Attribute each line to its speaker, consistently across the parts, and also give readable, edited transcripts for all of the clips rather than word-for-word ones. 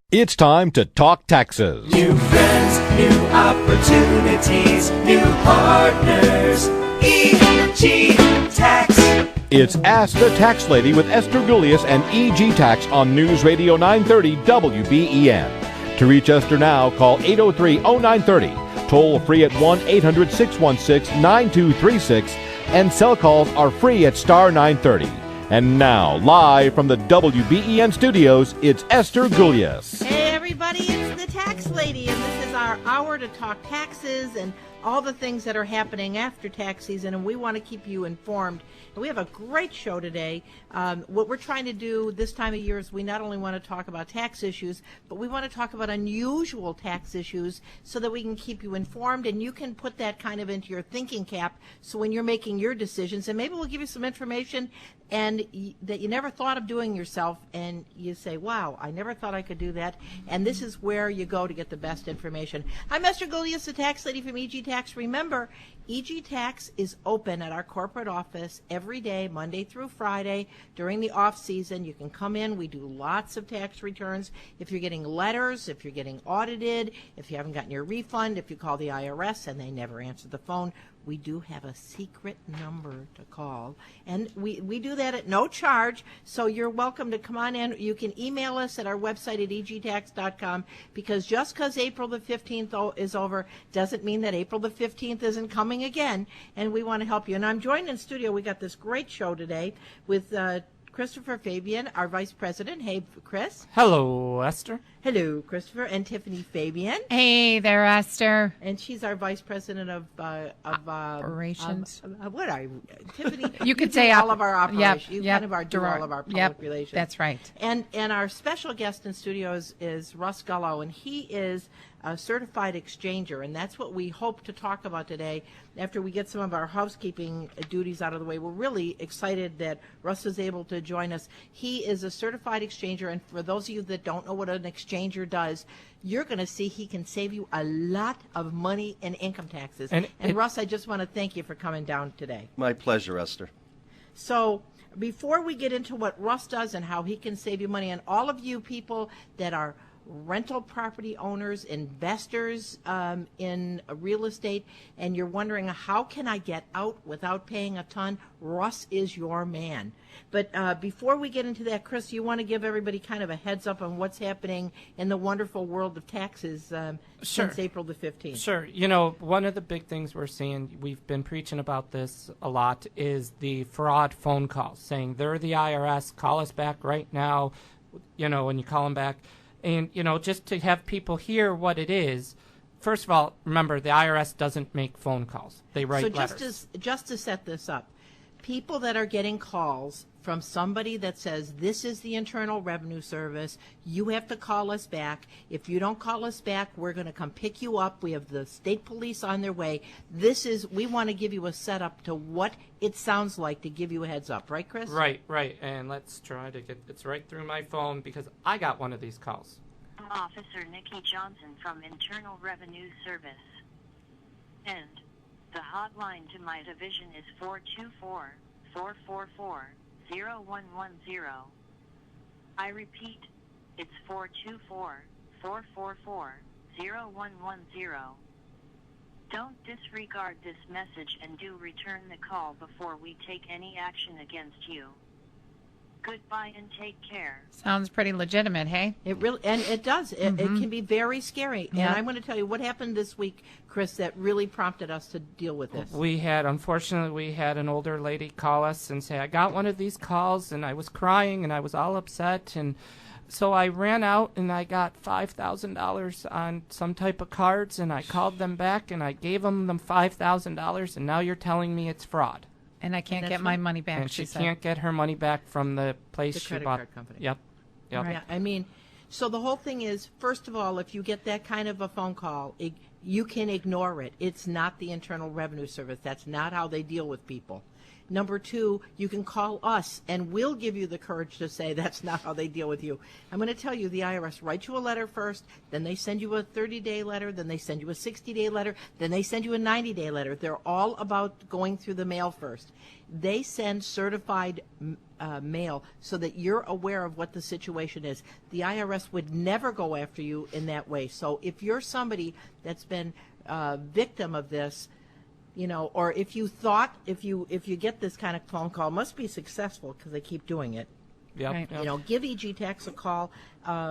Speaker 1: It's time to talk taxes.
Speaker 2: New friends, new opportunities, new partners. EG Tax.
Speaker 1: It's Ask the Tax Lady with Esther Gulius and EG Tax on News Radio 930 WBEN. To reach Esther now, call 803-0930. Toll free at 1-800-616-9236. And cell calls are free at star 930. And now, live from the WBEN studios, it's Esther Gulius.
Speaker 3: Hey everybody, it's the Tax Lady, and this is our hour to talk taxes and all the things that are happening after tax season, and we want to keep you informed. And we have a great show today. What we're trying to do this time of year is we not only want to talk about tax issues, but we want to talk about unusual tax issues so that we can keep you informed, and you can put that kind of into your thinking cap so when you're making your decisions, and maybe we'll give you some information and that you never thought of doing yourself, and you say, wow, I never thought I could do that, and this is where you go to get the best information. I'm Esther Gulius, the Tax Lady from EG Tax. Remember, EG Tax is open at our corporate office every day, Monday through Friday, during the off season. You can come in. We do lots of tax returns. If you're getting letters, if you're getting audited, if you haven't gotten your refund, if you call the IRS and they never answer the phone, we do have a secret number to call, and we do that at no charge, so you're welcome to come on in. You can email us at our website at egtax.com, because just because April the 15th is over doesn't mean that April the 15th isn't coming again, and we want to help you. And I'm joined in studio. We got this great show today with Christopher Fabian, our Vice President. Hey, Chris.
Speaker 4: Hello, Esther.
Speaker 3: Hello, Christopher. And Tiffany Fabian.
Speaker 5: Hey there, Esther.
Speaker 3: And she's our Vice President of
Speaker 5: operations.
Speaker 3: What are you, Tiffany?
Speaker 5: You could say
Speaker 3: all of our operations.
Speaker 5: Yep,
Speaker 3: you kind of do all of our public relations.
Speaker 5: That's right.
Speaker 3: And our special guest in studio is Russ Gullo, and he is a certified exchanger, and that's what we hope to talk about today. After we get some of our housekeeping duties out of the way, we're really excited that Russ is able to join us. He is a certified exchanger, and for those of you that don't know what an exchanger does, you're going to see he can save you a lot of money in income taxes. And Russ, I just want to thank you for coming down today.
Speaker 6: My pleasure, Esther.
Speaker 3: So before we get into what Russ does and how he can save you money, and all of you people that are rental property owners, investors in real estate, and you're wondering, how can I get out without paying a ton? Russ is your man. But before we get into that, Chris, you want to give everybody kind of a heads up on what's happening in the wonderful world of taxes since April the 15th.
Speaker 4: Sure. You know, one of the big things we're seeing, we've been preaching about this a lot, is the fraud phone calls saying they're the IRS, call us back right now, you know, when you call them back. And, you know, just to have people hear what it is, first of all, remember, the IRS doesn't make phone calls. They write letters.
Speaker 3: So just to set this up, people that are getting calls from somebody that says, this is the Internal Revenue Service, you have to call us back. If you don't call us back, we're going to come pick you up. We have the state police on their way. We want to give you a setup to what it sounds like to give you a heads up. Right, Chris?
Speaker 4: Right. And let's try to get it's right through my phone, because I got one of these calls.
Speaker 7: Officer Nikki Johnson from Internal Revenue Service. And the hotline to my division is 424-444-0110. I repeat, it's 424-444-0110. Don't disregard this message and do return the call before we take any action against you. Goodbye and take care.
Speaker 5: Sounds pretty legitimate, hey?
Speaker 3: It really, and it does. It can be very scary. Yeah. And I'm going to tell you what happened this week, Chris, that really prompted us to deal with this.
Speaker 4: Unfortunately, we had an older lady call us and say, I got one of these calls, and I was crying, and I was all upset, and so I ran out and I got $5,000 on some type of cards, and I called them back and I gave them $5,000, and now you're telling me it's fraud.
Speaker 5: And I can't get my money back.
Speaker 4: And she can't get her money back from the place she bought.
Speaker 3: The credit card company.
Speaker 4: Yep.
Speaker 3: Right. Yeah, I mean, so the whole thing is, first of all, if you get that kind of a phone call, you can ignore it. It's not the Internal Revenue Service. That's not how they deal with people. Number two, you can call us, and we'll give you the courage to say that's not how they deal with you. I'm going to tell you, the IRS writes you a letter first, then they send you a 30-day letter, then they send you a 60-day letter, then they send you a 90-day letter. They're all about going through the mail first. They send certified mail so that you're aware of what the situation is. The IRS would never go after you in that way. So if you're somebody that's been victim of this, or if you thought, if you get this kind of phone call, it must be successful because they keep doing it.
Speaker 4: Yep.
Speaker 5: Right.
Speaker 4: Yep.
Speaker 3: Give EG Tax a call.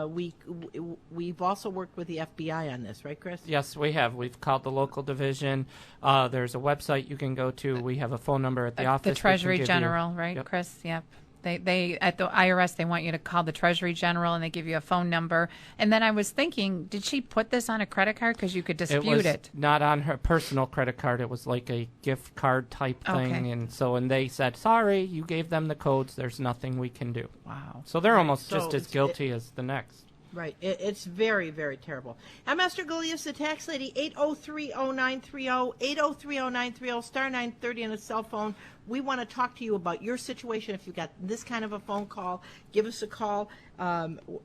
Speaker 3: We've also worked with the FBI on this, right, Chris?
Speaker 4: Yes, we have. We've called the local division. There's a website you can go to. We have a phone number at the office.
Speaker 5: The
Speaker 4: we can
Speaker 5: Treasury
Speaker 4: give you.
Speaker 5: General, right,
Speaker 4: Yep.
Speaker 5: Chris? Yep. They at the IRS, they want you to call the Treasury General, and they give you a phone number. And then I was thinking, did she put this on a credit card? Because you could dispute
Speaker 4: It
Speaker 5: it.
Speaker 4: was not on her personal credit card. It was like a gift card type thing.
Speaker 5: Okay.
Speaker 4: And they said, sorry, you gave them the codes. There's nothing we can do.
Speaker 5: Wow.
Speaker 4: So they're almost
Speaker 3: So
Speaker 4: just as
Speaker 3: it's-
Speaker 4: guilty as the next.
Speaker 3: Right. It's very, very terrible. I'm Esther Golias, the tax lady, 803-0930, 803-0930, star 930 on a cell phone. We want to talk to you about your situation. If you got this kind of a phone call, give us a call.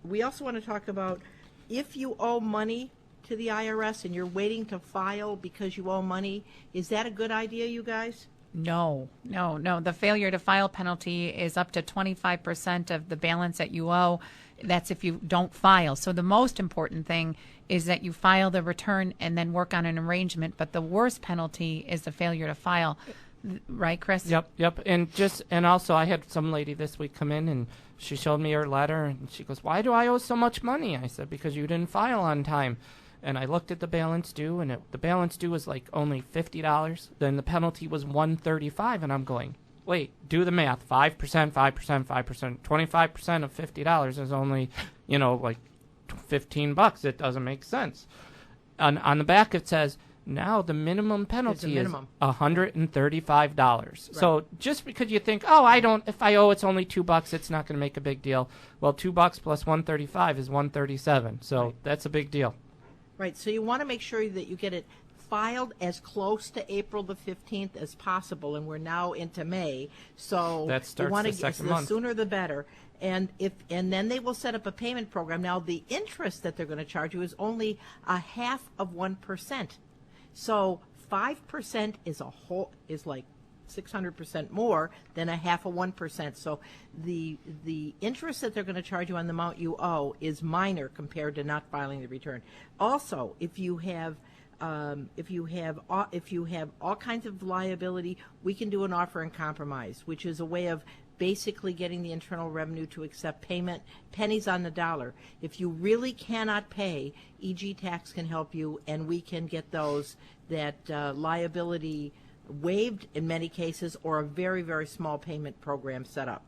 Speaker 3: We also want to talk about if you owe money to the IRS and you're waiting to file because you owe money, is that a good idea, you guys?
Speaker 5: No. The failure to file penalty is up to 25% of the balance that you owe. That's if you don't file. So the most important thing is that you file the return and then work on an arrangement. But the worst penalty is the failure to file. Right, Chris?
Speaker 4: Yep. And also I had some lady this week come in and she showed me her letter and she goes, why do I owe so much money? I said, because you didn't file on time. And I looked at the balance due, and the balance due was like only $50. Then the penalty was $135, and I'm going, wait, do the math. 5%, 5%. 25% of $50 is only, like $15. It doesn't make sense. On the back it says, now the minimum penalty is $135. So just because you think, if I owe it's only $2, it's not going to make a big deal. Well, $2 plus $135 is $137. So that's a big deal.
Speaker 3: Right, so you want to make sure that you get it filed as close to April the 15th as possible, and we're now into May, so
Speaker 4: That starts
Speaker 3: you want
Speaker 4: the
Speaker 3: to
Speaker 4: second
Speaker 3: the
Speaker 4: month.
Speaker 3: sooner the better. And then they will set up a payment program. Now the interest that they're going to charge you is only 0.5%. So 5% is like 600% more than 0.5%. So the interest that they're going to charge you on the amount you owe is minor compared to not filing the return. Also, if you have all kinds of liability, we can do an offer and compromise, which is a way of basically getting the Internal Revenue to accept payment, pennies on the dollar. If you really cannot pay, EG Tax can help you, and we can get those that liability waived in many cases, or a very, very small payment program set up.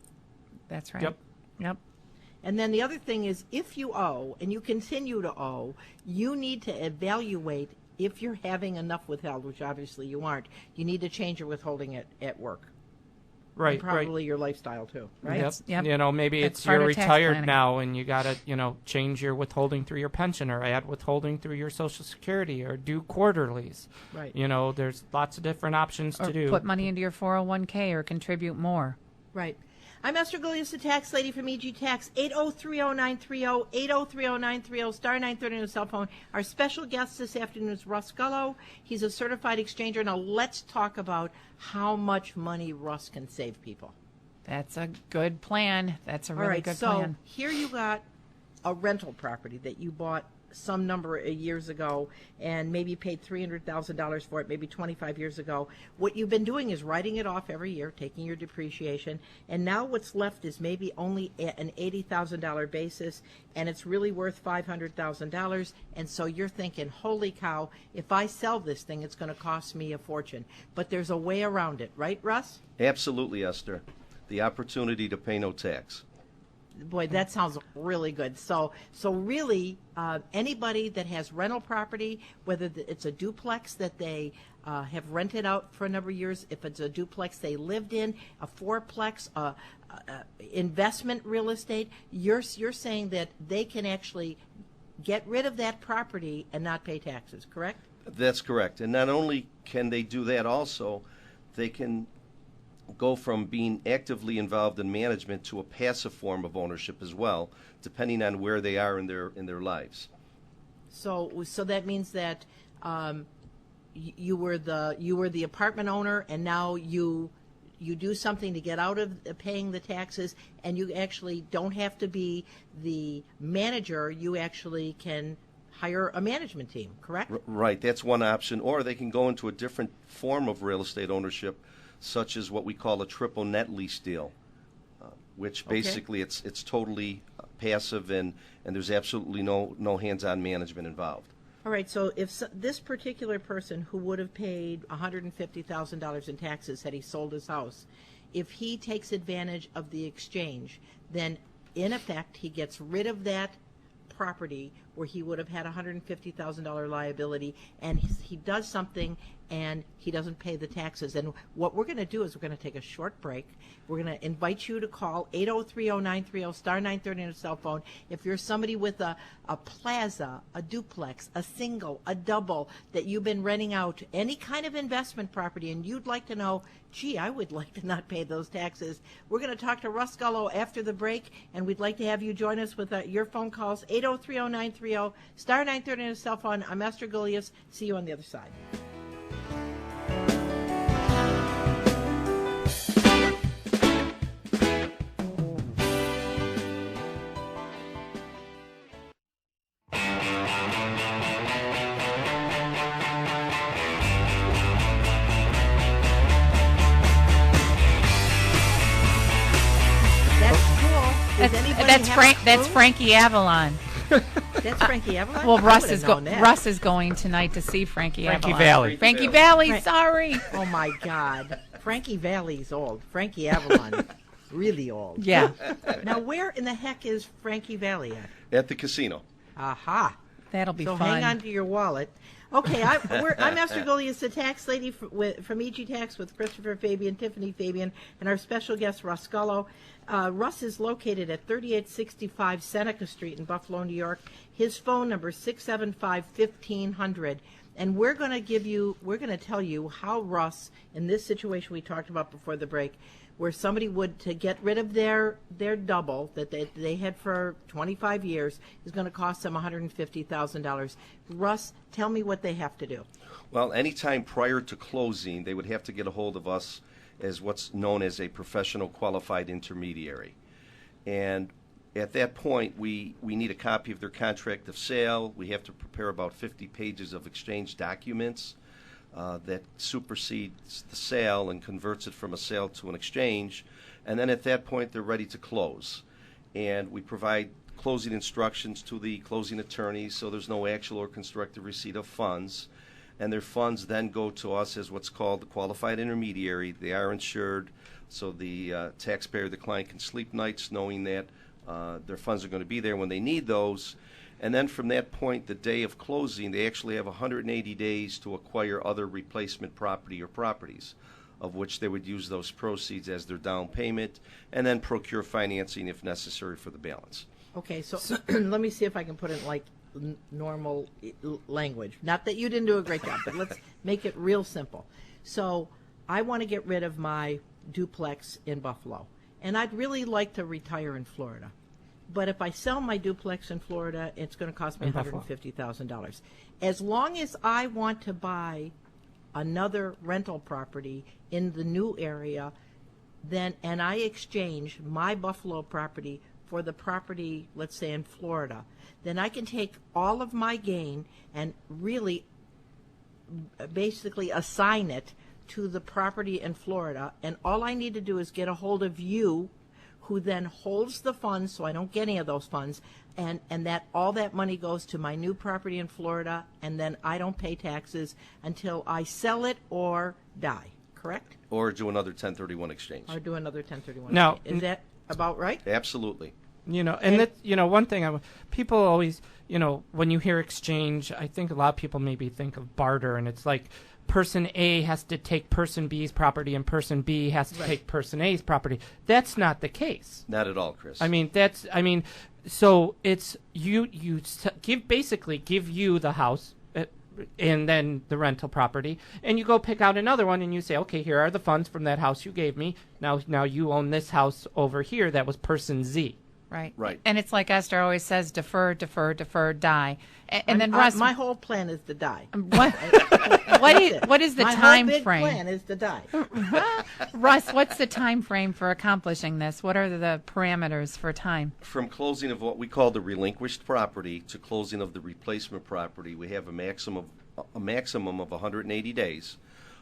Speaker 5: That's right. Yep.
Speaker 3: And then the other thing is, if you owe and you continue to owe, you need to evaluate if you're having enough withheld, which obviously you aren't. You need to change your withholding at work.
Speaker 4: Right,
Speaker 3: And probably your lifestyle too, right?
Speaker 4: Yep.
Speaker 5: Yep.
Speaker 4: Maybe
Speaker 5: That's
Speaker 4: it's
Speaker 5: part
Speaker 4: you're
Speaker 5: of tax
Speaker 4: retired
Speaker 5: planning.
Speaker 4: now and you got to, change your withholding through your pension or add withholding through your Social Security or do quarterlies.
Speaker 3: Right.
Speaker 4: There's lots of different options
Speaker 5: Or
Speaker 4: to do.
Speaker 5: put money into your 401k or contribute more.
Speaker 3: Right. I'm Esther Golias, the tax lady from EG Tax, 803-0930, 803-0930, star 930 on the cell phone. Our special guest this afternoon is Russ Gullo. He's a certified exchanger. Now let's talk about how much money Russ can save people.
Speaker 5: That's a good plan. That's a
Speaker 3: All
Speaker 5: really
Speaker 3: right,
Speaker 5: good
Speaker 3: so
Speaker 5: plan.
Speaker 3: here you got a rental property that you bought some number of years ago and maybe paid $300,000 for it, maybe 25 years ago. What you've been doing is writing it off every year, taking your depreciation, and now what's left is maybe only an $80,000 basis, and it's really worth $500,000, and so you're thinking, holy cow, if I sell this thing, it's going to cost me a fortune. But there's a way around it, right, Russ?
Speaker 6: Absolutely, Esther. The opportunity to pay no tax.
Speaker 3: Boy, that sounds really good. So really, anybody that has rental property, whether it's a duplex that they have rented out for a number of years, if it's a duplex they lived in, a fourplex, investment real estate, you're saying that they can actually get rid of that property and not pay taxes, correct?
Speaker 6: That's correct. And not only can they do that, also, they can go from being actively involved in management to a passive form of ownership as well, depending on where they are in their lives.
Speaker 3: So that means that you were the apartment owner, and now you do something to get out of paying the taxes, and you actually don't have to be the manager. You actually can hire a management team, correct?
Speaker 6: Right, that's one option. Or they can go into a different form of real estate ownership, such as what we call a triple net lease deal, which basically it's totally passive and there's absolutely no hands-on management involved.
Speaker 3: All right, so if this particular person who would have paid $150,000 in taxes had he sold his house, if he takes advantage of the exchange, then in effect he gets rid of that property where he would have had $150,000 liability, and he does something and he doesn't pay the taxes. And what we're going to do is we're going to take a short break. We're going to invite you to call 803-0930, star 930 on your cell phone. If you're somebody with a plaza, a duplex, a single, a double that you've been renting out, any kind of investment property, and you'd like to know, gee, I would like to not pay those taxes, we're going to talk to Russ Gullo after the break, and we'd like to have you join us with your phone calls, 803-0930, star 930 on your cell phone. I'm Esther Gullius. See you on the other side.
Speaker 5: That's Frankie Avalon.
Speaker 3: That's Frankie Avalon?
Speaker 5: Well, Russ is going tonight to see Frankie Avalon.
Speaker 4: Valley.
Speaker 5: Frankie Valley, sorry.
Speaker 3: Oh, my God. Frankie Valley's old. Frankie Avalon, really old.
Speaker 5: Yeah.
Speaker 3: Now, where in the heck is Frankie Valley at?
Speaker 6: At the casino.
Speaker 3: Aha.
Speaker 5: That'll be
Speaker 3: so
Speaker 5: fun.
Speaker 3: hang on to your wallet. Okay, I'm Esther Gullius, the tax lady from EG Tax with Christopher Fabian, Tiffany Fabian, and our special guest, Russ Gullo. Russ is located at 3865 Seneca Street in Buffalo, New York. His phone number is 675-1500. And we're going to tell you how Russ, in this situation we talked about before the break, where somebody would, to get rid of their double that they had for 25 years, is going to cost them $150,000. Russ, tell me what they have to do.
Speaker 6: Well, anytime prior to closing, they would have to get a hold of us as what's known as a professional qualified intermediary. And at that point, we need a copy of their contract of sale. We have to prepare about 50 pages of exchange documents that supersedes the sale and converts it from a sale to an exchange. And then at that point, they're ready to close. And we provide closing instructions to the closing attorneys, so there's no actual or constructive receipt of funds. And their funds then go to us as what's called the qualified intermediary. They are insured, so the taxpayer, the client, can sleep nights knowing that their funds are going to be there when they need those. And then from that point, the day of closing, they actually have 180 days to acquire other replacement property or properties, of which they would use those proceeds as their down payment and then procure financing if necessary for the balance.
Speaker 3: Okay, so let me see if I can put it in like normal language. Not that you didn't do a great job, but let's make it real simple. So I want to get rid of my duplex in Buffalo, and I'd really like to retire in Florida. But if I sell my duplex in Florida, it's going to cost me $150,000. As long as I want to buy another rental property in the new area, then and I exchange my Buffalo property for the property, let's say in Florida, then I can take all of my gain and really basically assign it to the property in Florida, and all I need to do is get a hold of you, who then holds the funds so I don't get any of those funds, and that all that money goes to my new property in Florida, and then I don't pay taxes until I sell it or die, correct?
Speaker 6: Or do another 1031 exchange.
Speaker 3: Or do another 1031
Speaker 4: Now,
Speaker 3: exchange. Is that about right?
Speaker 6: Absolutely.
Speaker 4: And that, one thing, people always, when you hear exchange, I think a lot of people maybe think of barter, and it's like person A has to take person B's property and person B has to take person A's property. That's not the case.
Speaker 6: Not at all, Chris.
Speaker 4: So it's you give you the house, and then the rental property, and you go pick out another one and you say, okay, here are the funds from that house you gave me. Now you own this house over here that was person Z.
Speaker 5: Right.
Speaker 6: Right.
Speaker 5: And it's like Esther always says, defer, defer, defer, die. And then Russ,
Speaker 3: my whole plan is to die.
Speaker 5: what is the
Speaker 3: my
Speaker 5: time
Speaker 3: whole big
Speaker 5: frame?
Speaker 3: plan is to die.
Speaker 5: Russ, what's the time frame for accomplishing this? What are the parameters for time?
Speaker 6: From closing of what we call the relinquished property to closing of the replacement property, we have a maximum of 180 days,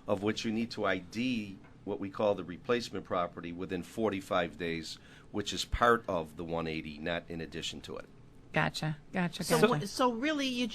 Speaker 6: of which you need to ID what we call the replacement property within 45 days, which is part of the 180, not in addition to it.
Speaker 5: Gotcha.
Speaker 3: So really,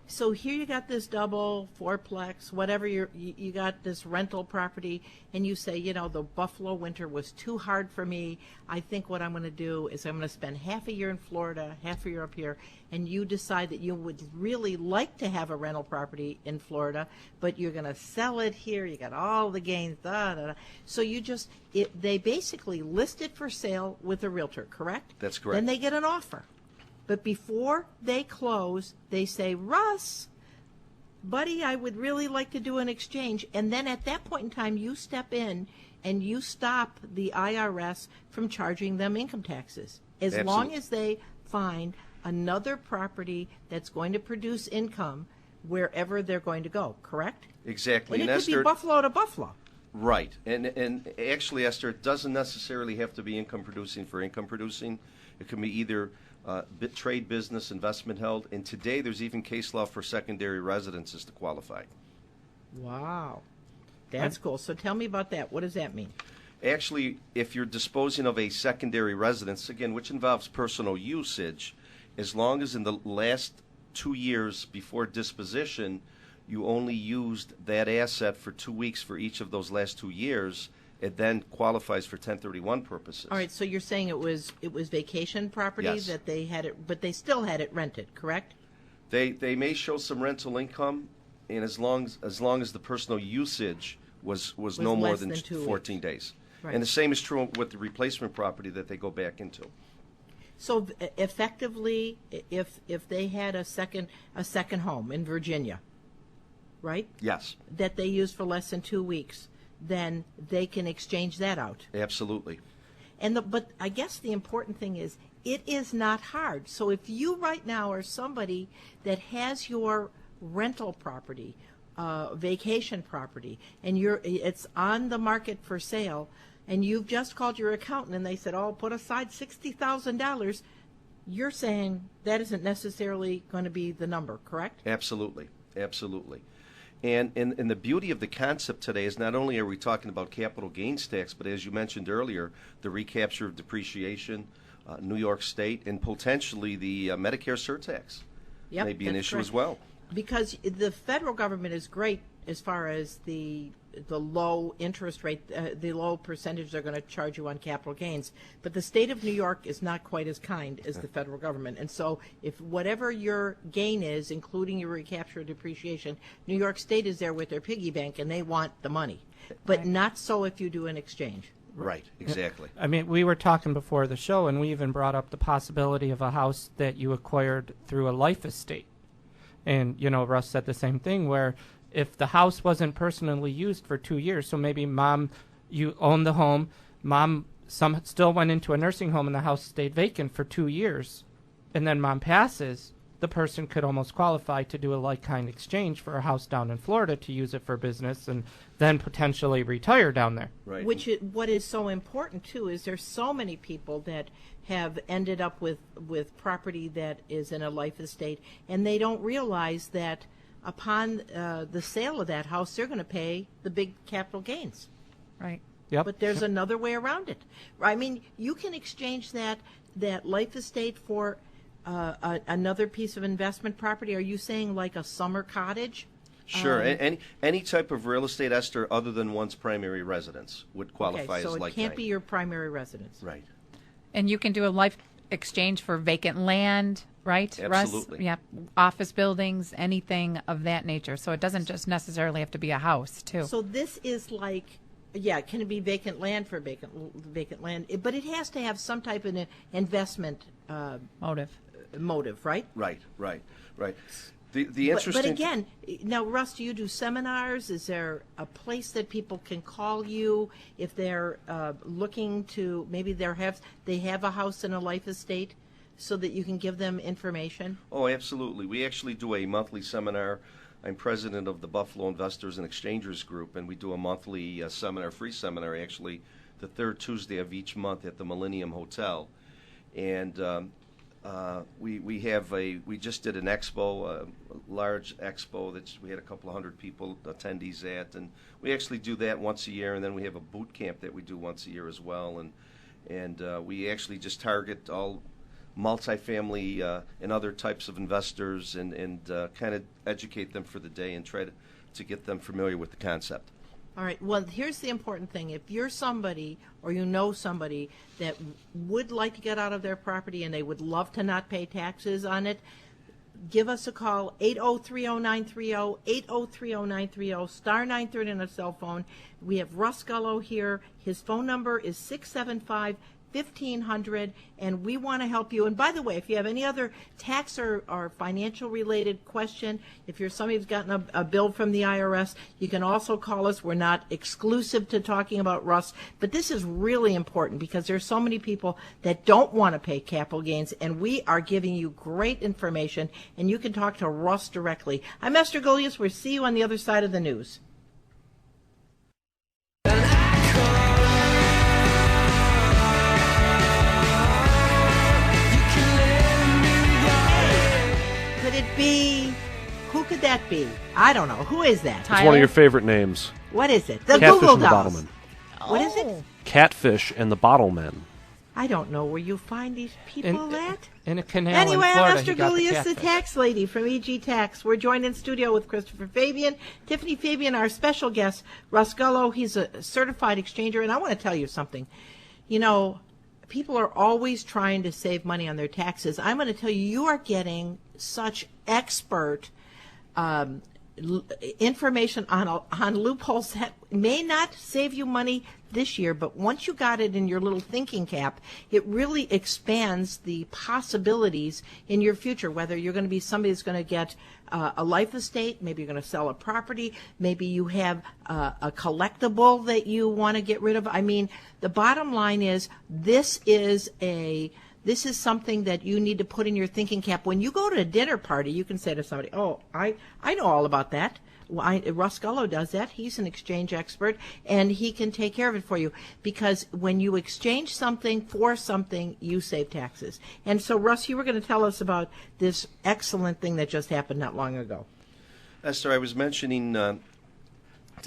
Speaker 3: so here you got this double, fourplex, whatever you got this rental property, and you say, the Buffalo winter was too hard for me. I think what I'm going to do is I'm going to spend half a year in Florida, half a year up here, and you decide that you would really like to have a rental property in Florida, but you're going to sell it here. You got all the gains, So they basically list it for sale with a realtor, correct?
Speaker 6: That's correct.
Speaker 3: Then they get an offer. But before they close, they say, Russ, buddy, I would really like to do an exchange. And then at that point in time, you step in and you stop the IRS from charging them income taxes. As long as they find another property that's going to produce income wherever they're going to go, correct?
Speaker 6: Exactly.
Speaker 3: And it could be Buffalo to Buffalo.
Speaker 6: Right. And actually, Esther, it doesn't necessarily have to be income producing for income producing. It can be either trade, business, investment held, and today there's even case law for secondary residences to qualify.
Speaker 3: Wow. That's cool. So tell me about that. What does that mean?
Speaker 6: Actually, if you're disposing of a secondary residence, again, which involves personal usage, as long as in the last 2 years before disposition, you only used that asset for 2 weeks for each of those last 2 years, it then qualifies for 1031 purposes.
Speaker 3: All right, so you're saying it was vacation property
Speaker 6: Yes.
Speaker 3: that they had it, but they still had it rented, correct?
Speaker 6: They may show some rental income, and as long as the personal usage was no more
Speaker 3: less
Speaker 6: than
Speaker 3: than 2
Speaker 6: 14 days.
Speaker 3: Right.
Speaker 6: And the same is true with the replacement property that they go back into.
Speaker 3: So effectively, if they had a second home in Virginia, right?
Speaker 6: Yes,
Speaker 3: That they used for less than 2 weeks, then they can exchange that out.
Speaker 6: absolutely.
Speaker 3: But I guess the important thing is it is not hard. So if you right now are somebody that has your rental property, vacation property, and it's on the market for sale, and you've just called your accountant and they said, "Oh, put aside $60,000," you're saying that isn't necessarily going to be the number, correct?
Speaker 6: Absolutely. And the beauty of the concept today is not only are we talking about capital gains tax, but as you mentioned earlier, the recapture of depreciation, New York State, and potentially the Medicare surtax may be an issue as well.
Speaker 3: Because the federal government is great as far as the low interest rate, the low percentage they're going to charge you on capital gains. But the state of New York is not quite as kind as the federal government. And so if whatever your gain is, including your recapture or depreciation, New York State is there with their piggy bank and they want the money. But not so if you do an exchange.
Speaker 6: Right, exactly.
Speaker 4: I mean, we were talking before the show, and we even brought up the possibility of a house that you acquired through a life estate. And, Russ said the same thing, where if the house wasn't personally used for 2 years, so maybe mom, you owned the home, mom still went into a nursing home and the house stayed vacant for 2 years, and then mom passes, the person could almost qualify to do a like-kind exchange for a house down in Florida to use it for business and then potentially retire down there.
Speaker 6: Right.
Speaker 3: What is so important, too, is there's so many people that have ended up with property that is in a life estate, and they don't realize that upon the sale of that house, they're going to pay the big capital gains.
Speaker 5: Right.
Speaker 4: Yep.
Speaker 3: But there's another way around it. I mean, you can exchange that life estate for another piece of investment property. Are you saying like a summer cottage?
Speaker 6: Sure. Any type of real estate, Esther, other than one's primary residence would qualify
Speaker 3: Okay, so
Speaker 6: as
Speaker 3: it
Speaker 6: like
Speaker 3: can't be your primary residence.
Speaker 6: Right.
Speaker 5: And you can do a life exchange for vacant land, right,
Speaker 6: Absolutely.
Speaker 5: Russ? Yeah, office buildings, anything of that nature. So it doesn't just necessarily have to be a house, too.
Speaker 3: So this is like, can it be vacant land for vacant land? But it has to have some type of an investment
Speaker 5: Motive.
Speaker 3: motive, right?
Speaker 6: Right. The
Speaker 3: But
Speaker 6: interesting.
Speaker 3: again, now, Russ, do you do seminars? Is there a place that people can call you if they're looking to, maybe they have a house in a life estate, so that you can give them information?
Speaker 6: Oh, absolutely. We actually do a monthly seminar. I'm president of the Buffalo Investors and Exchangers Group, and we do a monthly seminar, free seminar, actually, the third Tuesday of each month at the Millennium Hotel. And we just did an expo, a large expo that we had a couple of hundred people attendees at, and we actually do that once a year, and then we have a boot camp that we do once a year as well, and we actually just target all multifamily and other types of investors, and kind of educate them for the day and try to get them familiar with the concept.
Speaker 3: All right. Well, here's the important thing. If you're somebody or you know somebody that would like to get out of their property and they would love to not pay taxes on it, give us a call, 8030930, 8030930, star 930 on a cell phone. We have Russ Gullo here. His phone number is 675-1500, and we want to help you. And by the way, if you have any other tax or financial related question, if you're somebody who's gotten a bill from the IRS, you can also call us. We're not exclusive to talking about Russ, but this is really important because there's so many people that don't want to pay capital gains, and we are giving you great information, and you can talk to Russ directly. I'm Esther Gullius. We'll see you on the other side of the news. Who could that be? I don't know. Who is that?
Speaker 5: Tyler?
Speaker 8: It's one of your favorite names.
Speaker 3: What is it? The
Speaker 8: Catfish
Speaker 3: Google
Speaker 8: and the
Speaker 3: Dolls.
Speaker 8: Bottlemen.
Speaker 3: What is it?
Speaker 8: Catfish and the Bottlemen.
Speaker 3: I don't know where you find these people at.
Speaker 4: In a canal
Speaker 3: Anyway,
Speaker 4: in Florida,
Speaker 3: I'm Esther
Speaker 4: he got the
Speaker 3: Gullius, the
Speaker 4: catfish.
Speaker 3: tax lady from EG Tax. We're joined in studio with Christopher Fabian, Tiffany Fabian, our special guest, Russ Gullo. He's a certified exchanger, and I want to tell you something. You know, people are always trying to save money on their taxes. I'm going to tell you, you are getting such expert information on loopholes that may not save you money this year, but once you got it in your little thinking cap, it really expands the possibilities in your future, whether you're going to be somebody that's going to get a life estate, maybe you're going to sell a property, maybe you have a collectible that you want to get rid of. I mean, the bottom line is this is something that you need to put in your thinking cap. When you go to a dinner party, you can say to somebody, oh, I know all about that. Russ Gullo does that. He's an exchange expert, and he can take care of it for you. Because when you exchange something for something, you save taxes. And so, Russ, you were going to tell us about this excellent thing that just happened not long ago.
Speaker 6: Esther, I was mentioning to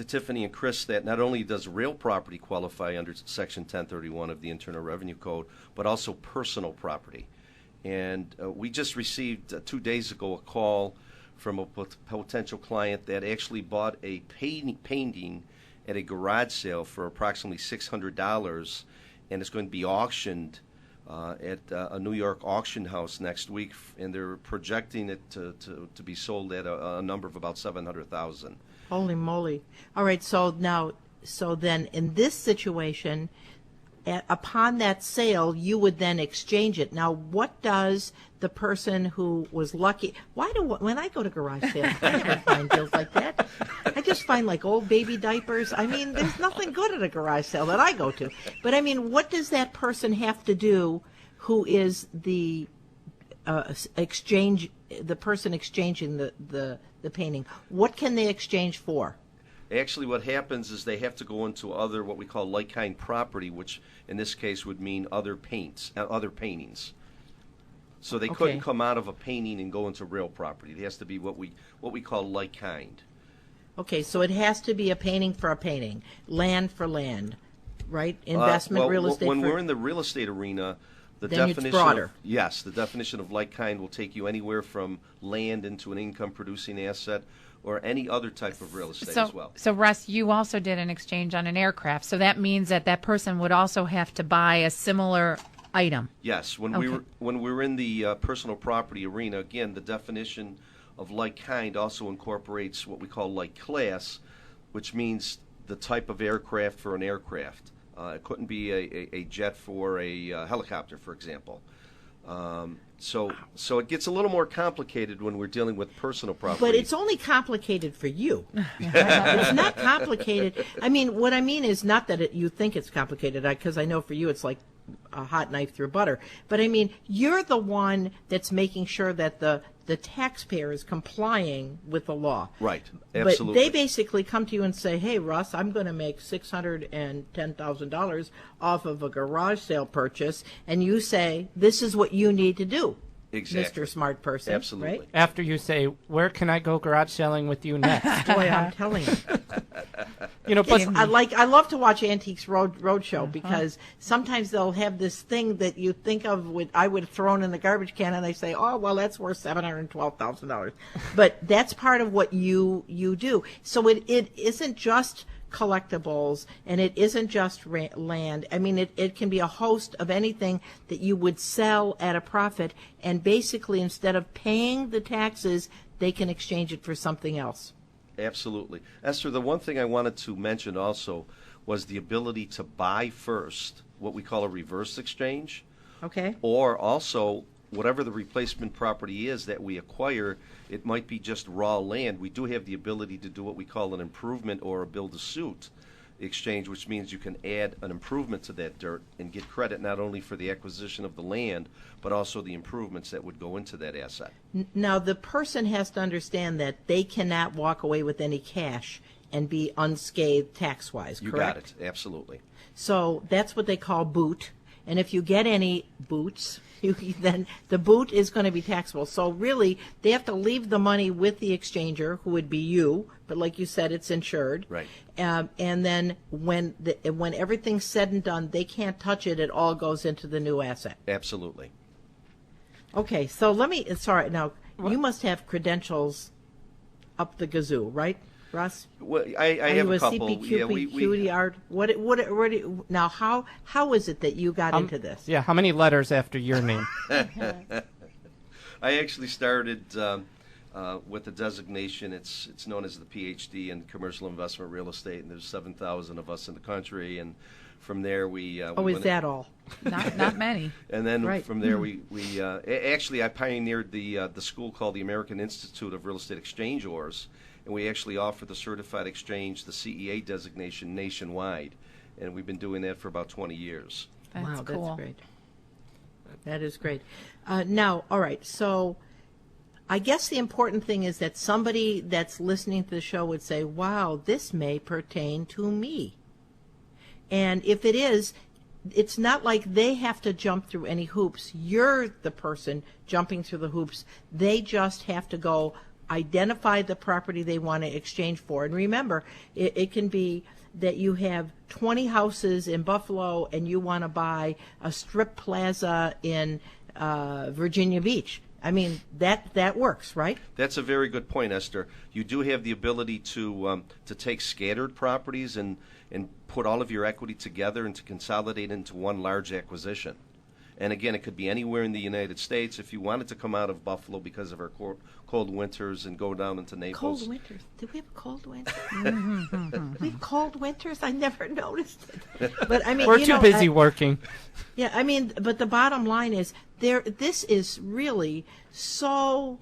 Speaker 6: Tiffany and Chris that not only does real property qualify under Section 1031 of the Internal Revenue Code, but also personal property. And we just received 2 days ago a call from a potential client that actually bought a painting at a garage sale for approximately $600, and it's going to be auctioned at a New York auction house next week, and they're projecting it to be sold at a number of about $700,000.
Speaker 3: Holy moly. All right, so then in this situation, upon that sale, you would then exchange it. Now, what does the person who was lucky, when I go to garage sales, I never find deals like that. I just find like old baby diapers. I mean, there's nothing good at a garage sale that I go to. But I mean, what does that person have to do who is the person exchanging the painting? What can they exchange for?
Speaker 6: Actually, what happens is they have to go into other, what we call like-kind property, which in this case would mean other paintings. So they couldn't come out of a painting and go into real property. It has to be what we call like-kind.
Speaker 3: Okay, so it has to be a painting for a painting, land for land, right? Investment, real estate.
Speaker 6: When we're in the real estate arena, the
Speaker 3: then
Speaker 6: definition
Speaker 3: it's broader.
Speaker 6: The definition of like-kind will take you anywhere from land into an income-producing asset, or any other type of real estate as well.
Speaker 5: So, Russ, you also did an exchange on an aircraft. So that means that person would also have to buy a similar item.
Speaker 6: Yes. When we were in the personal property arena, again, the definition of like kind also incorporates what we call like class, which means the type of aircraft for an aircraft. It couldn't be a jet for a helicopter, for example. So it gets a little more complicated when we're dealing with personal property.
Speaker 3: But it's only complicated for you. It's not complicated. I mean, what I mean is not that you think it's complicated, because I know for you it's like a hot knife through butter. But I mean, you're the one that's making sure that the taxpayer is complying with the law.
Speaker 6: Right, absolutely.
Speaker 3: But they basically come to you and say, hey, Russ, I'm going to make $610,000 off of a garage sale purchase. And you say, this is what you need to do.
Speaker 6: Exactly.
Speaker 3: Mr. Smart Person.
Speaker 6: Absolutely.
Speaker 3: Right?
Speaker 4: After you say, where can I go garage selling with you next?
Speaker 3: Boy, I'm telling you.
Speaker 4: But
Speaker 3: I love to watch Antiques Roadshow because sometimes they'll have this thing that you think of I would have thrown in the garbage can, and they say, oh, well, that's worth $712,000. But that's part of what you do. So it isn't just collectibles, and it isn't just land. I mean, it can be a host of anything that you would sell at a profit, and basically instead of paying the taxes, they can exchange it for something else.
Speaker 6: Absolutely. Esther, the one thing I wanted to mention also was the ability to buy first, what we call a reverse exchange.
Speaker 3: Okay.
Speaker 6: Or also, whatever the replacement property is that we acquire, it might be just raw land. We do have the ability to do what we call an improvement or a build-to-suit exchange, which means you can add an improvement to that dirt and get credit not only for the acquisition of the land, but also the improvements that would go into that asset.
Speaker 3: Now, the person has to understand that they cannot walk away with any cash and be unscathed tax-wise, correct?
Speaker 6: You got it, absolutely.
Speaker 3: So that's what they call boot. And if you get any boots, then the boot is going to be taxable. So really, they have to leave the money with the exchanger, who would be you, but like you said, it's insured.
Speaker 6: Right.
Speaker 3: And then when everything's said and done, they can't touch it. It all goes into the new asset.
Speaker 6: Absolutely.
Speaker 3: Okay, so now, you must have credentials up the gazoo, right, Russ?
Speaker 6: Well, I have a couple.
Speaker 3: CPQP, art. Now, how is it that you got into this?
Speaker 4: Yeah, how many letters after your name?
Speaker 6: I actually started with the designation. It's known as the PhD in Commercial Investment Real Estate, and there's 7,000 of us in the country. And from there, we
Speaker 3: is that all?
Speaker 5: Not many.
Speaker 6: And then
Speaker 3: Right.
Speaker 6: from there, we actually I pioneered the school called the American Institute of Real Estate Exchangers. And we actually offer the certified exchange, the CEA designation nationwide. And we've been doing that for about 20 years.
Speaker 5: That's cool.
Speaker 3: That's great. That is great. Now, all right, so I guess the important thing is that somebody that's listening to the show would say, wow, this may pertain to me. And if it is, it's not like they have to jump through any hoops. You're the person jumping through the hoops. They just have to go identify the property they want to exchange for. And remember, it can be that you have 20 houses in Buffalo and you want to buy a strip plaza in Virginia Beach. I mean, that works, right?
Speaker 6: That's a very good point, Esther. You do have the ability to take scattered properties and put all of your equity together and to consolidate into one large acquisition. And again, it could be anywhere in the United States. If you wanted to come out of Buffalo because of our cold winters and go down into Naples.
Speaker 3: Cold winters. Do we have a cold winter? We have cold winters? I never noticed it. But I mean,
Speaker 4: We're too busy working.
Speaker 3: Yeah, I mean, but the bottom line is this is really so.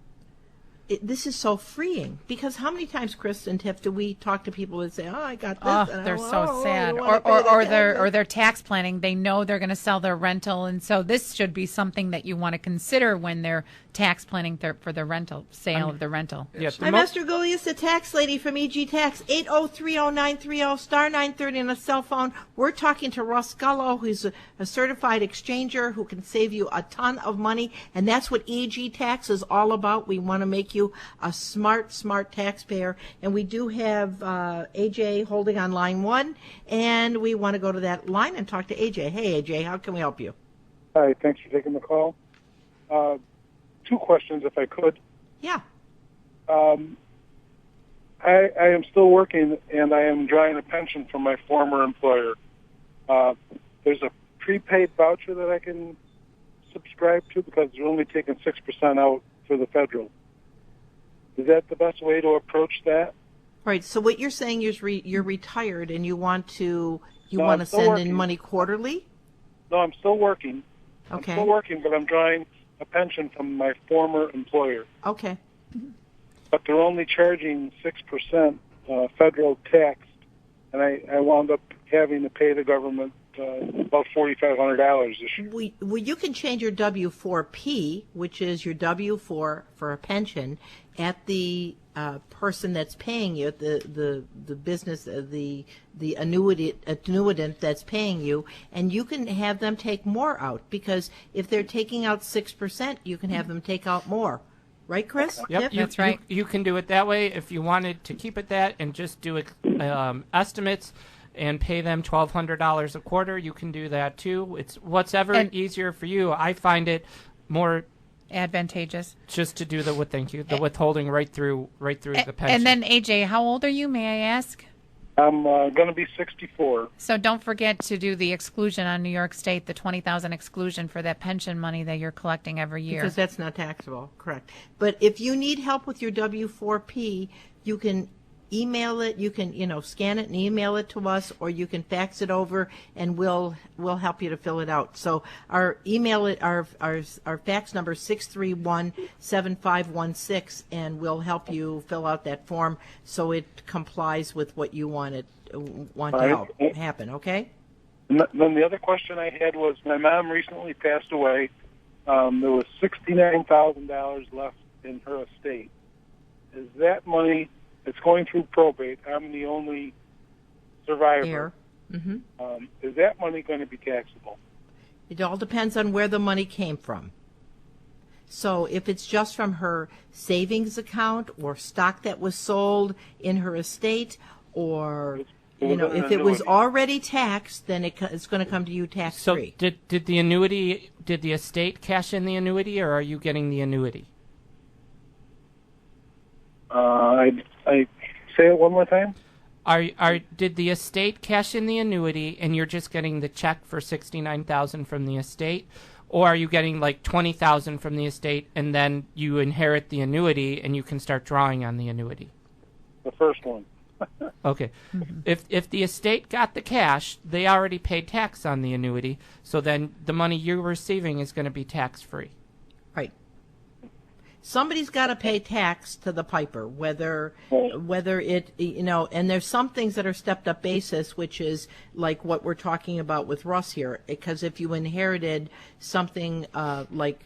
Speaker 3: This is so freeing, because how many times, Chris and Tiff, do we talk to people and say, "Oh, I got this," and
Speaker 5: they're
Speaker 3: I
Speaker 5: so sad, or they're tax planning. They know they're going to sell their rental, and so this should be something that you want to consider when they're tax planning for the rental sale of the rental.
Speaker 4: Yeah,
Speaker 3: I'm Esther Gulius, the tax lady from EG Tax, 8030930 star 930 on a cell phone. We're talking to Russ Gullo, who's a certified exchanger who can save you a ton of money, and that's what EG Tax is all about. We want to make you a smart taxpayer, and we do have AJ holding on line 1, and we want to go to that line and talk to AJ. Hey, AJ, how can we help you?
Speaker 9: Hi, thanks for taking the call. 2 questions, if I could.
Speaker 3: Yeah.
Speaker 9: I am still working, and I am drawing a pension from my former employer. There's a prepaid voucher that I can subscribe to because they're only taking 6% out for the federal. Is that the best way to approach that?
Speaker 3: Right. So what you're saying is you're retired and you want to
Speaker 9: I'm still
Speaker 3: send
Speaker 9: working.
Speaker 3: in money quarterly?
Speaker 9: No, I'm still working.
Speaker 3: Okay.
Speaker 9: I'm still working, but I'm drawing a pension from my former employer.
Speaker 3: Okay.
Speaker 9: But they're only charging 6% federal tax, and I wound up having to pay the government about $4,500 this year.
Speaker 3: Well, you can change your W-4P, which is your W-4 for a pension, at the person that's paying you, the business, the annuitant that's paying you, and you can have them take more out, because if they're taking out 6%, you can have them take out more. Right, Chris?
Speaker 4: Yep,
Speaker 5: That's right.
Speaker 4: You can do it that way. If you wanted to keep it that and just do estimates and pay them $1,200 a quarter, you can do that too. It's whatever easier for you. I find it more
Speaker 5: advantageous
Speaker 4: just to do the withholding right through the pension.
Speaker 5: And then, AJ, how old are you, may I ask?
Speaker 9: I'm going to be 64.
Speaker 5: So don't forget to do the exclusion on New York State, the $20,000 exclusion for that pension money that you're collecting every year.
Speaker 3: Because that's not taxable, correct. But if you need help with your W-4P, you can email it. You can, scan it and email it to us, or you can fax it over, and we'll help you to fill it out. So our fax number is 631-7516, and we'll help you fill out that form so it complies with what you want to happen. Okay.
Speaker 9: And then the other question I had was, my mom recently passed away. There was $69,000 left in her estate. Is that money? It's going through probate. I'm the only survivor.
Speaker 3: Mm-hmm.
Speaker 9: Is that money going to be taxable?
Speaker 3: It all depends on where the money came from. So if it's just from her savings account or stock that was sold in her estate, or if it was already taxed, then it's going to come to you tax-free.
Speaker 4: So did the estate cash in the annuity, or are you getting the annuity?
Speaker 9: I say it one more time.
Speaker 4: Did the estate cash in the annuity, and you're just getting the check for $69,000 from the estate, or are you getting like $20,000 from the estate, and then you inherit the annuity and you can start drawing on the annuity?
Speaker 9: The first one.
Speaker 4: Okay. If the estate got the cash, they already paid tax on the annuity, so then the money you're receiving is going to be tax-free.
Speaker 3: Right. Somebody's got to pay tax to the piper, whether it, and there's some things that are stepped up basis, which is like what we're talking about with Russ here, because if you inherited something like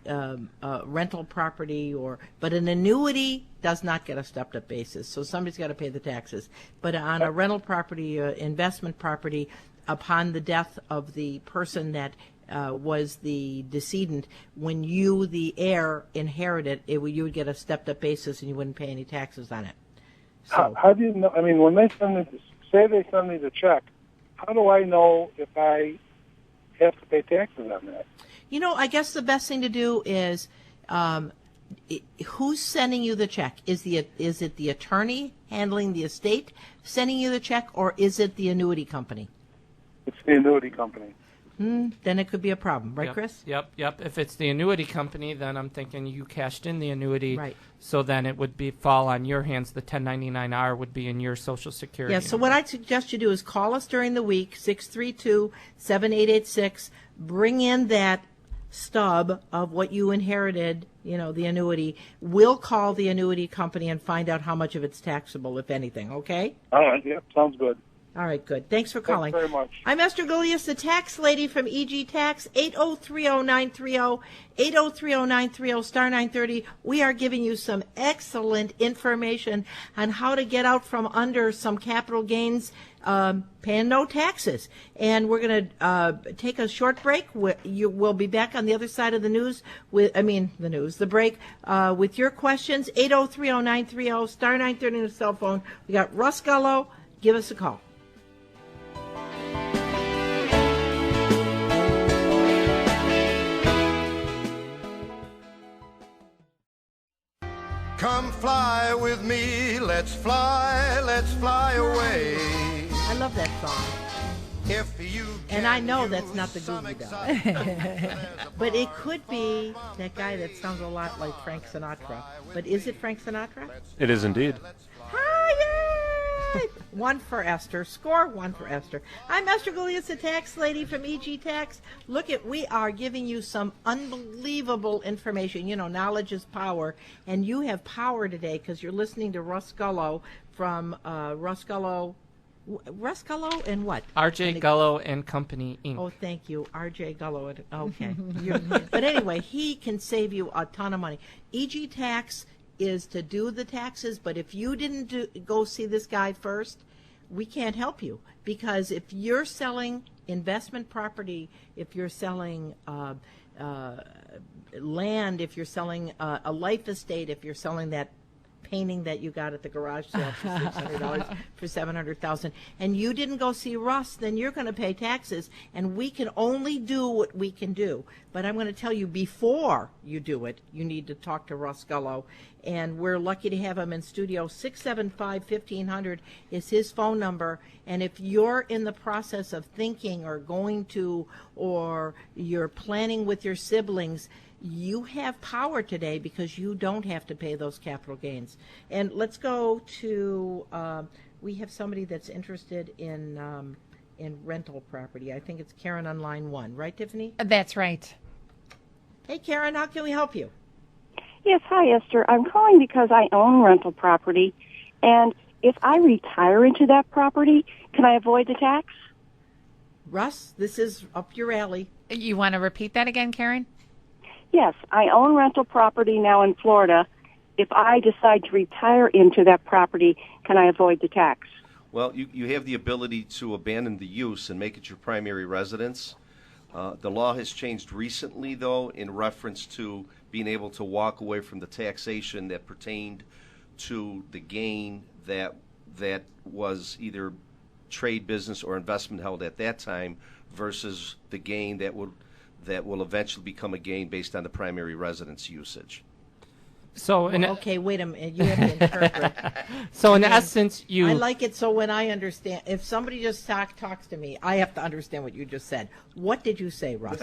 Speaker 3: rental property, but an annuity does not get a stepped up basis, so somebody's got to pay the taxes. But on a rental property, investment property, upon the death of the person that was the decedent, when you, the heir, inherit it, you would get a stepped-up basis and you wouldn't pay any taxes on it. So,
Speaker 9: how do you know? I mean, when they send me the check, how do I know if I have to pay taxes on that?
Speaker 3: I guess the best thing to do is, who's sending you the check? Is it the attorney handling the estate sending you the check, or is it the annuity company?
Speaker 9: It's the annuity company.
Speaker 3: Then it could be a problem, right, Chris?
Speaker 4: Yep. If it's the annuity company, then I'm thinking you cashed in the annuity,
Speaker 3: right? So
Speaker 4: then it would fall on your hands. The 1099-R would be in your Social Security.
Speaker 3: Yeah. So what I suggest you do is call us during the week, 632-7886. Bring in that stub of what you inherited, the annuity. We'll call the annuity company and find out how much of it's taxable, if anything. Okay?
Speaker 9: All right. Yep. Sounds good.
Speaker 3: All right, good. Thanks for calling.
Speaker 9: Thanks very much.
Speaker 3: I'm Esther Gilius, the tax lady from EG Tax, 8030930, 8030930, star 930. We are giving you some excellent information on how to get out from under some capital gains, paying no taxes. And we're going to take a short break. We'll be back on the other side of the the break, with your questions, 8030930, star 930 on the cell phone. We got Russ Gullo. Give us a call.
Speaker 10: Come fly with me, let's fly away.
Speaker 3: I love that song.
Speaker 10: If you
Speaker 3: and I know that's not the Goo Goo Dolls. But it could be that guy that sounds a lot like Frank Sinatra. But is it Frank Sinatra?
Speaker 8: It is indeed.
Speaker 3: Hiya! right. One for Esther. Score one for Esther. I'm Esther Gulius, the tax lady from EG Tax. We are giving you some unbelievable information. You know, knowledge is power, and you have power today because you're listening to Russ Gullo from Russ Gullo and what?
Speaker 4: R.J. Gullo and Company, Inc.
Speaker 3: Oh, thank you, R.J. Gullo. Okay. But anyway, he can save you a ton of money. EG Tax is to do the taxes, but if you didn't go see this guy first, we can't help you, because if you're selling investment property, if you're selling land, if you're selling a life estate, if you're selling that painting that you got at the garage sale for $600 for $700,000, and you didn't go see Russ, then you're going to pay taxes, and we can only do what we can do. But I'm going to tell you, before you do it, you need to talk to Russ Gullo, and we're lucky to have him in studio. 675-1500 is his phone number, and if you're in the process of thinking or going to, or you're planning with your siblings, you have power today because you don't have to pay those capital gains. And let's go to, we have somebody that's interested in rental property. I think it's Karen on line 1. Right, Tiffany?
Speaker 5: That's right.
Speaker 3: Hey, Karen, how can we help you?
Speaker 11: Yes, hi, Esther. I'm calling because I own rental property, and if I retire into that property, can I avoid the tax?
Speaker 3: Russ, this is up your alley.
Speaker 5: You want to repeat that again, Karen?
Speaker 11: Yes, I own rental property now in Florida. If I decide to retire into that property, can I avoid the tax?
Speaker 6: Well, you have the ability to abandon the use and make it your primary residence. The law has changed recently, though, in reference to being able to walk away from the taxation that pertained to the gain that was either trade, business, or investment held at that time versus the gain that will eventually become a gain based on the primary residence usage.
Speaker 4: So,
Speaker 3: okay, wait a minute. You have to interpret.
Speaker 4: So, in essence,
Speaker 3: I like it so when I understand. If somebody just talks to me, I have to understand what you just said. What did you say, Russ?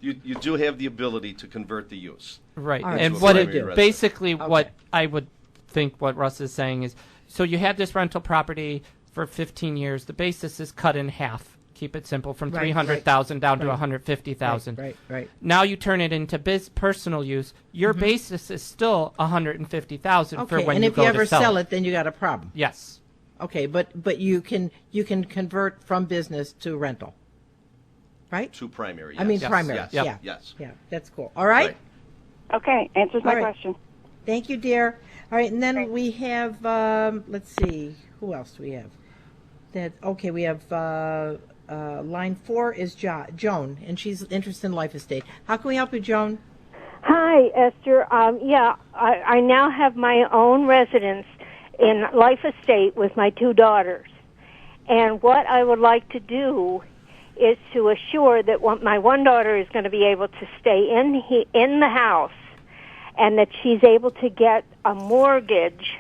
Speaker 6: You do have the ability to convert the use.
Speaker 4: Right.
Speaker 3: Right.
Speaker 4: And what it basically, what I would think what Russ is saying is, so you had this rental property for 15 years. The basis is cut in half. Keep it simple, from $300,000 down to $150,000.
Speaker 3: Right.
Speaker 4: Now you turn it into personal use. Your basis is still $150,000 for when you go to sell it.
Speaker 3: And if you ever sell it, then you got a problem.
Speaker 4: Yes.
Speaker 3: Okay, but you can convert from business to rental, right?
Speaker 6: To primary. Yes.
Speaker 3: I mean primary.
Speaker 6: Yes.
Speaker 3: Yeah.
Speaker 6: Yes.
Speaker 3: Yeah. That's cool. All right.
Speaker 11: Okay, answers my question.
Speaker 3: Thank you, dear. All right, and then we have. Let's see, who else do we have? We have. Line 4 is Joan, and she's interested in life estate. How can we help you, Joan?
Speaker 12: Hi, Esther. I now have my own residence in life estate with my 2 daughters. And what I would like to do is to assure that my one daughter is going to be able to stay in the house, and that she's able to get a mortgage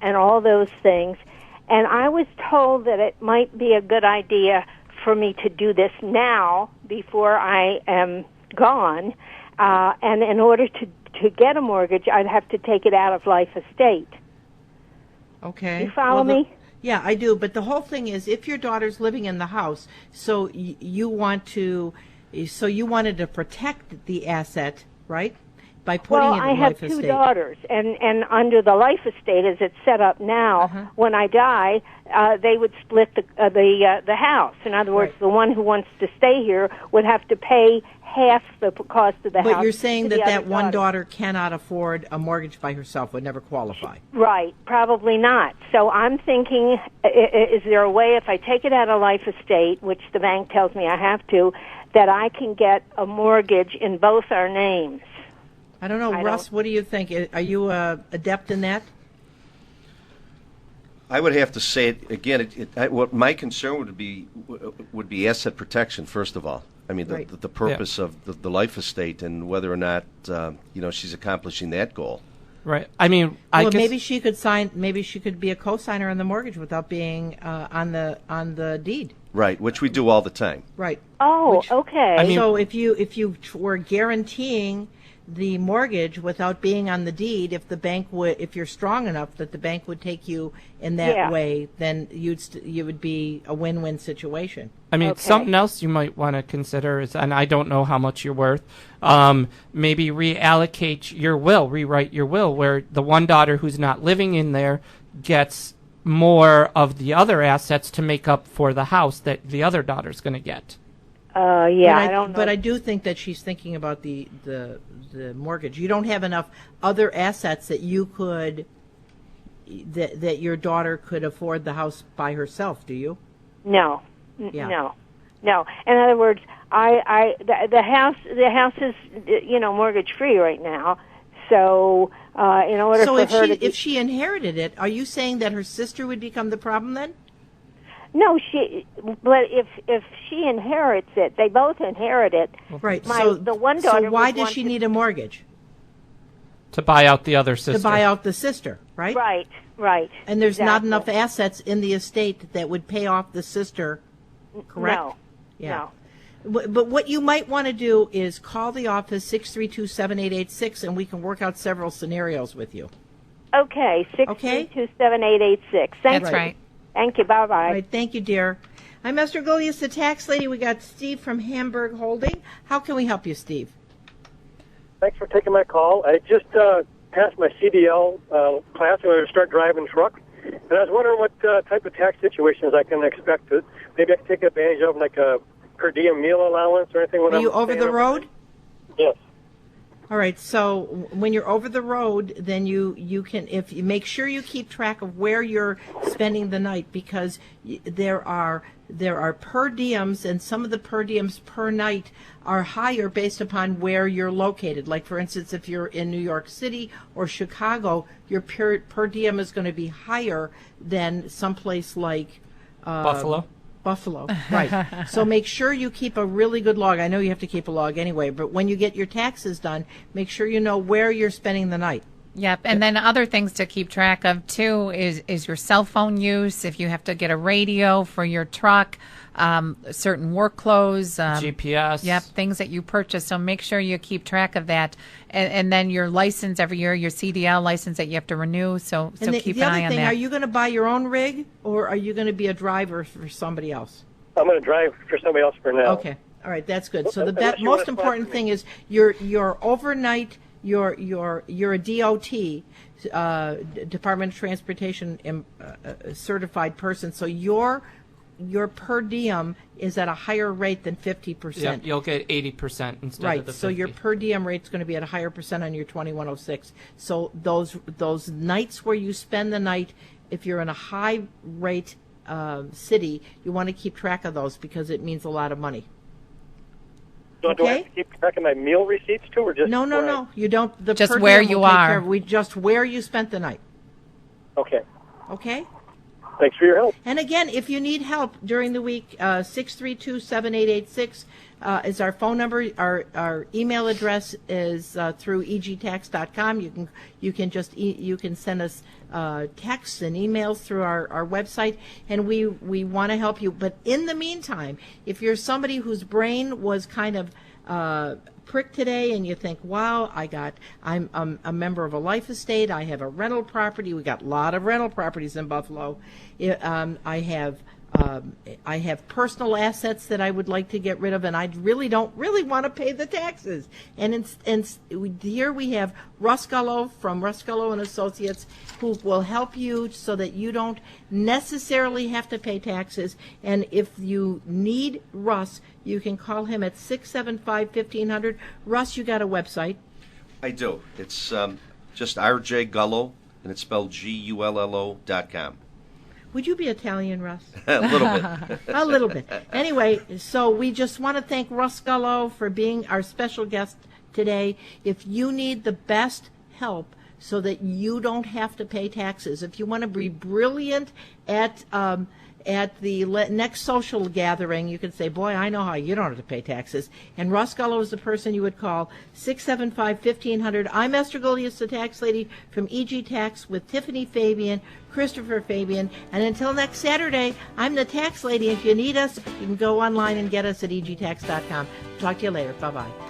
Speaker 12: and all those things. And I was told that it might be a good idea for me to do this now before I am gone, and in order to get a mortgage, I'd have to take it out of life estate.
Speaker 3: Okay.
Speaker 12: You follow me?
Speaker 3: Yeah, I do. But the whole thing is, if your daughter's living in the house, so you wanted to protect the asset, right? By putting it in
Speaker 12: I have
Speaker 3: life estate.
Speaker 12: 2 daughters, and under the life estate as it's set up now, when I die, they would split the house. In other words, the one who wants to stay here would have to pay half the cost of the house.
Speaker 3: But you're saying that one daughter cannot afford a mortgage by herself, would never qualify.
Speaker 12: Right, probably not. So I'm thinking, is there a way, if I take it out of life estate, which the bank tells me I have to, that I can get a mortgage in both our names?
Speaker 3: I don't know, Russ. What do you think? Are you adept in that?
Speaker 6: I would have to say it again. What my concern would be asset protection. First of all, I mean the purpose of the life estate and whether or not she's accomplishing that goal.
Speaker 4: Right. I mean,
Speaker 3: maybe she could sign. Maybe she could be a co-signer on the mortgage without being on the deed.
Speaker 6: Right, which we do all the time.
Speaker 3: Right.
Speaker 12: Oh, okay.
Speaker 3: So if you were guaranteeing the mortgage without being on the deed. If the bank would, if you're strong enough that the bank would take you in that
Speaker 12: Yeah.
Speaker 3: way, then you would be a win-win situation.
Speaker 4: I mean,
Speaker 12: Okay.
Speaker 4: something else you might want to consider is, and I don't know how much you're worth, maybe reallocate your will, rewrite your will, where the one daughter who's not living in there gets more of the other assets to make up for the house that the other daughter's going to get.
Speaker 12: Yeah,
Speaker 3: but
Speaker 12: I don't know.
Speaker 3: But I do think that she's thinking about the mortgage. You don't have enough other assets that you could that your daughter could afford the house by herself, do you?
Speaker 12: No.
Speaker 3: Yeah.
Speaker 12: No. In other words, the house is mortgage free right now. So in order
Speaker 3: So
Speaker 12: for
Speaker 3: if
Speaker 12: her
Speaker 3: if she inherited it, are you saying that her sister would become the problem then?
Speaker 12: No, but if she inherits it, they both inherit it.
Speaker 3: Right.
Speaker 12: The one daughter.
Speaker 3: So why
Speaker 12: would
Speaker 3: does
Speaker 12: want
Speaker 3: she
Speaker 12: to-
Speaker 3: need a mortgage?
Speaker 4: To buy out the other sister.
Speaker 3: To buy out the sister, right?
Speaker 12: Right.
Speaker 3: And there's not
Speaker 12: Exactly.
Speaker 3: enough assets in the estate that would pay off the sister, correct?
Speaker 12: No.
Speaker 3: Yeah. But what you might want to do is call the office 632-7886, and we can work out several scenarios with you.
Speaker 12: Okay. 632-7886. Thank
Speaker 3: That's
Speaker 12: you.
Speaker 3: right.
Speaker 12: Thank you. Bye bye.
Speaker 3: All right, thank you, dear. I'm Esther Golias, the tax lady. We got Steve from Hamburg Holding. How can we help you, Steve?
Speaker 13: Thanks for taking my call. I just passed my CDL class. I'm going to start driving truck. And I was wondering what type of tax situations I can expect. Maybe I can take advantage of like a per diem meal allowance or anything. When
Speaker 3: Are you over the road?
Speaker 13: Yes.
Speaker 3: All right. So when you're over the road, then you can, if you make sure you keep track of where you're spending the night, because there are per diems, and some of the per diems per night are higher based upon where you're located. Like, for instance, if you're in New York City or Chicago, your per diem is going to be higher than someplace like
Speaker 4: Buffalo.
Speaker 3: Buffalo, right. So make sure you keep a really good log. I know you have to keep a log anyway, but when you get your taxes done, make sure you know where you're spending the night.
Speaker 5: Yep, and then other things to keep track of too is your cell phone use. If you have to get a radio for your truck, certain work clothes,
Speaker 4: GPS.
Speaker 5: Yep, things that you purchase. So make sure you keep track of that, and then your license every year, your CDL license that you have to renew. So
Speaker 3: And
Speaker 5: keep
Speaker 3: the
Speaker 5: an
Speaker 3: other
Speaker 5: eye on
Speaker 3: thing,
Speaker 5: that.
Speaker 3: are you going to buy your own rig, or are you going to be a driver for somebody else?
Speaker 13: I'm going to drive for somebody else for now.
Speaker 3: Okay, all right, that's good. So the
Speaker 13: Unless you wanna
Speaker 3: most important
Speaker 13: sponsor me.
Speaker 3: thing is your overnight. You're a DOT, Department of Transportation certified person. So your per diem is at a higher rate than 50%.
Speaker 4: Yep, you'll get 80% instead
Speaker 3: Right.
Speaker 4: of the 50.
Speaker 3: So your per diem rate's going to be at a higher percent on your 2106. So those nights where you spend the night, if you're in a high rate city, you want to keep track of those because it means a lot of money.
Speaker 13: So do I have to keep track of my meal receipts too, or just
Speaker 3: No. You don't. The
Speaker 5: Just
Speaker 3: per
Speaker 5: where
Speaker 3: diem
Speaker 5: you
Speaker 3: will take
Speaker 5: are.
Speaker 3: care of- We just where you spent the night.
Speaker 13: Okay.
Speaker 3: Okay.
Speaker 13: Thanks for your help.
Speaker 3: And again, if you need help during the week, 632-7886 is our phone number. Our email address is through egtax.com. You can just you can send us texts and emails through our website, and we want to help you. But in the meantime, if you're somebody whose brain was kind of pricked today, and you think, wow, I'm a member of a life estate, I have a rental property, we got a lot of rental properties in Buffalo, I have personal assets that I would like to get rid of, and I don't really want to pay the taxes. And here we have Russ Gullo from Russ Gullo and Associates, who will help you so that you don't necessarily have to pay taxes. And if you need Russ, you can call him at 675-1500. Russ, you got a website?
Speaker 6: I do. It's just R.J. Gullo, and it's spelled GULLO.com.
Speaker 3: Would you be Italian, Russ?
Speaker 6: A little bit.
Speaker 3: A little bit. Anyway, so we just want to thank Russ Gullo for being our special guest today. If you need the best help so that you don't have to pay taxes, if you want to be brilliant at the next social gathering, you can say, boy, I know how you don't have to pay taxes. And Russ Gullo is the person you would call, 675-1500. I'm Esther Golias, the tax lady from EG Tax, with Tiffany Fabian, Christopher Fabian. And until next Saturday, I'm the tax lady. If you need us, you can go online and get us at egtax.com. Talk to you later. Bye-bye.